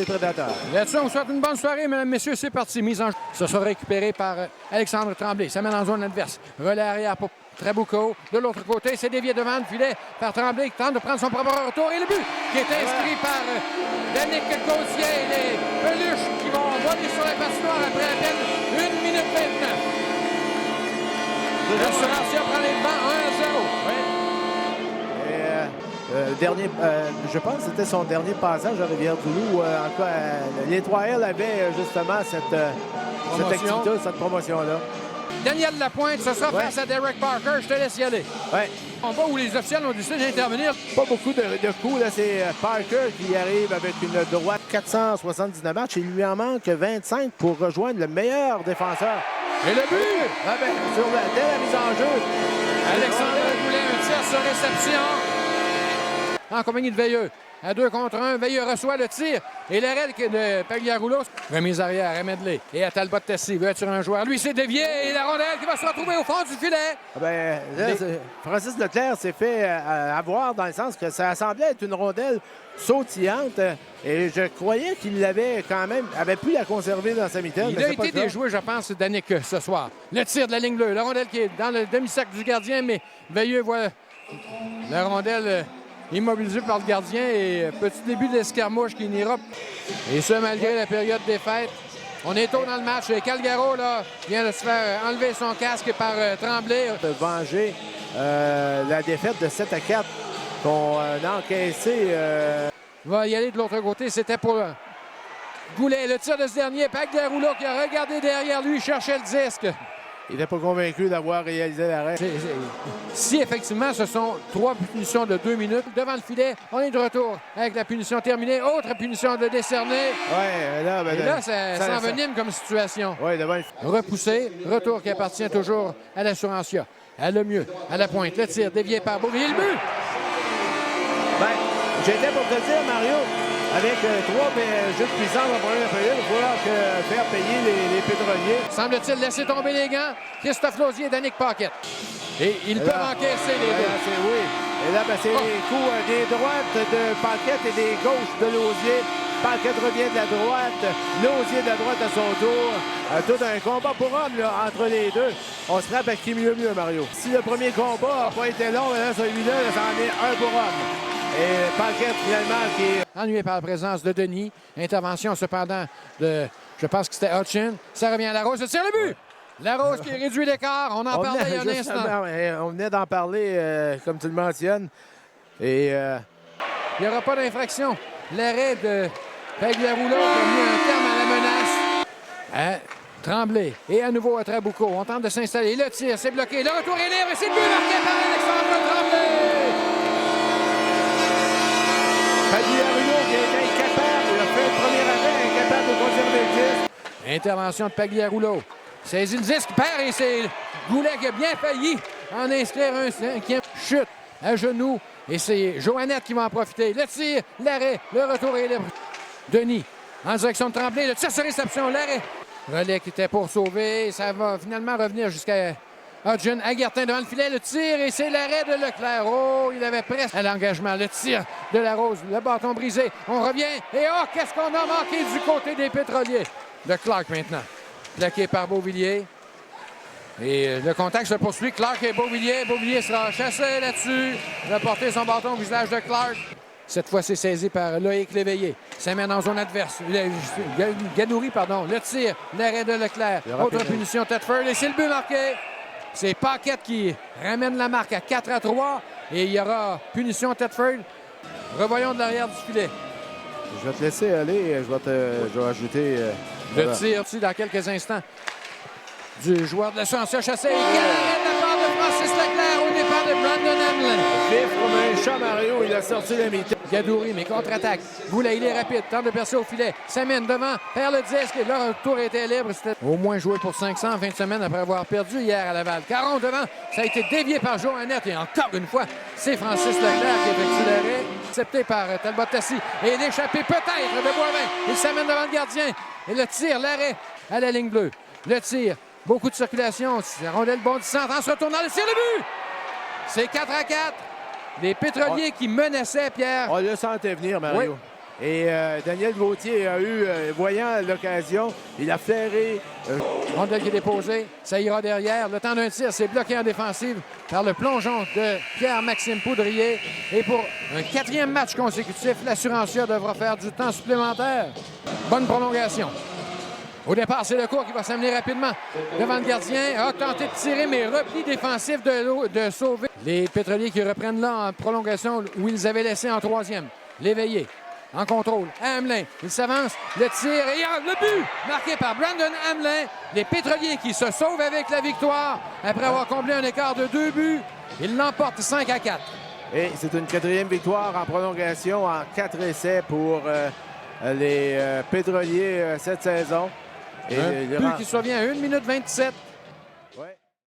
les Prédateurs. Là-dessus, on vous souhaite une bonne soirée, mesdames, messieurs. C'est parti. Mise en jeu. Ce sera récupéré par Alexandre Tremblay. Ça mène en zone adverse. Relais arrière pour Trabuco. De l'autre côté, c'est dévié devant le filet par Tremblay qui tente de prendre son propre retour. Et le but qui est inscrit par Danick Gauthier. Les peluches qui vont voler sur la patinoire après à peine 1 minute 29. L'Assurantia prend les devants 1-0. Dernier, je pense que c'était son dernier passage à Rivière-du-Loup. En tout cas, les 3L avaient justement cette activité, cette promotion-là. Daniel Lapointe, ce sera face à Derek Parker. Je te laisse y aller. Ouais. On va où les officiels ont décidé d'intervenir. Pas beaucoup de coups. Là, c'est Parker qui arrive avec une droite 479 matchs. Il lui en manque 25 pour rejoindre le meilleur défenseur. Et le but! Ah ben, dès la mise en jeu. Alexandre Goulet, un tir sur réception. En compagnie de Veilleux. À 2 contre 1, Veilleux reçoit le tir. Et l'arrêt de Pagliarulo. Remise arrière à Medley. Et à Talbot-Tessie. Veut attirer un joueur. Lui, c'est dévié. Et la rondelle qui va se retrouver au fond du filet. Ah ben, là, Francis Leclerc s'est fait avoir dans le sens que ça semblait être une rondelle sautillante. Et je croyais qu'il l'avait quand même, avait pu la conserver dans sa mitaine. Il a été déjoué, je pense, Danick ce soir. Le tir de la ligne bleue. La rondelle qui est dans le demi-cercle du gardien, mais Veilleux voit la rondelle immobilisé par le gardien et petit début d'escarmouche qui n'ira. Et ce, malgré la période des fêtes. On est tôt dans le match. Et Calgaro là, vient de se faire enlever son casque par Tremblay. De venger la défaite de 7-4 qu'on a encaissé. Va y aller de l'autre côté. C'était pour Goulet. Le tir de ce dernier. Pagliarulo qui a regardé derrière lui, cherchait le disque. Il n'est pas convaincu d'avoir réalisé l'arrêt. Si effectivement ce sont 3 punitions de 2 minutes devant le filet, on est de retour avec la punition terminée. Autre punition de décerner. Ouais, là, ben, et là, ça s'envenime comme situation. Ouais, devant repoussé, retour qui appartient toujours à l'Assurantia. À le mieux, à la pointe, le tir dévié par Beauvillier, le but! Ben, j'étais pour te dire, Mario, avec 3 jeux de puissance en première période, il va falloir faire payer les pétroliers. Semble-t-il laisser tomber les gants. Christophe Lausier et Danick Paquette. Et ils peuvent encaisser les deux. Oui. Et là, ben, c'est les coups des droites de Paquette et des gauches de Lausier. Paquette revient de la droite. Lausier de la droite à son tour. Tout un combat pour homme là, entre les deux. On se frappe à qui mieux, Mario. Si le premier combat n'a pas été long, là, celui-là, ça en est un pour homme. Et Paquette, finalement, qui est ennuyé par la présence de Denis. Intervention, cependant, de, je pense que c'était Hutchin. Ça revient à Larose. Le tir, le but! Larose qui réduit l'écart. On en parlait il y a un instant. On venait d'en parler, comme tu le mentionnes. Et il n'y aura pas d'infraction. L'arrêt de Pagliarulo qui a mis un terme à la menace. À Tremblay. Et à nouveau à Trabuco. On tente de s'installer. Le tir, c'est bloqué. Le retour est libre. Et c'est le but marqué par Alexandre Tremblay. Pagliarulo qui est incapable. Il a fait le premier arrêt, incapable de conserver le disque. Intervention de Pagliarulo. Saisit le disque, perd et c'est Goulet qui a bien failli en inscrire un 5e. Chute à genoux et c'est Joannette qui va en profiter. Le tir, l'arrêt, le retour est libre. Denis en direction de Tremblay, le tir sur réception, l'arrêt. Relais qui était pour sauver, ça va finalement revenir jusqu'à Hudson. Aguertin devant le filet, le tir et c'est l'arrêt de Leclerc. Oh, il avait presque à l'engagement. Le tir de Larose, le bâton brisé. On revient et oh, qu'est-ce qu'on a manqué du côté des pétroliers. De Clark maintenant. Plaqué par Beauvillier. Et le contact se poursuit. Clark et Beauvillier. Beauvillier sera chassé là-dessus. Reporter son bâton au visage de Clark. Cette fois, c'est saisi par Loïc Léveillé. Ça mène en zone adverse. Gadouri, pardon. Le tir, l'arrêt de Leclerc. Autre punition, Thetford. Et c'est le but marqué. C'est Paquette qui ramène la marque à 4-3. Et il y aura punition, Thetford. Revoyons de l'arrière du filet. Je vais te laisser aller. Je vais ajouter... Le tir aussi dans quelques instants du joueur de l'Assurantia chassé. Quel arrêt de la part de Francis Leclerc au départ de Brandon Hamlin. Vif comme un chat, Mario. Il a sorti la mi-temps. Gadouri, mais contre-attaque. Goulet, il est rapide. Tente de percer au filet. S'amène devant. Perd le disque. Et leur tour était libre. C'était au moins joué pour 500 en fin de semaine après avoir perdu hier à Laval. Caron devant. Ça a été dévié par Joannette. Et encore une fois, c'est Francis Leclerc qui effectue l'arrêt. Accepté par Talbot-Tessie. Et l'échappée peut-être de Boivin. Il s'amène devant le gardien. Et le tir, l'arrêt à la ligne bleue. Le tir, beaucoup de circulation. La rondelle bondissante en se retournant. Le tir, le but! C'est 4-4. Les pétroliers qui menaçaient, Pierre. On le sentait venir, Mario. Oui. Et Daniel Gauthier a eu, voyant l'occasion, il a flairé. Rondelle qui est déposée, ça ira derrière. Le temps d'un tir, c'est bloqué en défensive par le plongeon de Pierre-Maxime Poudrier. Et pour un 4e match consécutif, l'Assurancia devra faire du temps supplémentaire. Bonne prolongation. Au départ, c'est le court qui va s'amener rapidement devant le gardien. A tenté de tirer, mais repli défensif de Sauvé. Les Pétroliers qui reprennent là en prolongation où ils avaient laissé en 3e. L'éveillé. En contrôle, Hamelin, il s'avance, le tir et le but marqué par Brandon Hamelin. Les Pétroliers qui se sauvent avec la victoire après avoir comblé un écart de 2 buts. Ils l'emportent 5-4. Et c'est une 4e victoire en prolongation en 4 essais pour les Pétroliers cette saison. Et un but qui survient à 1 minute 27.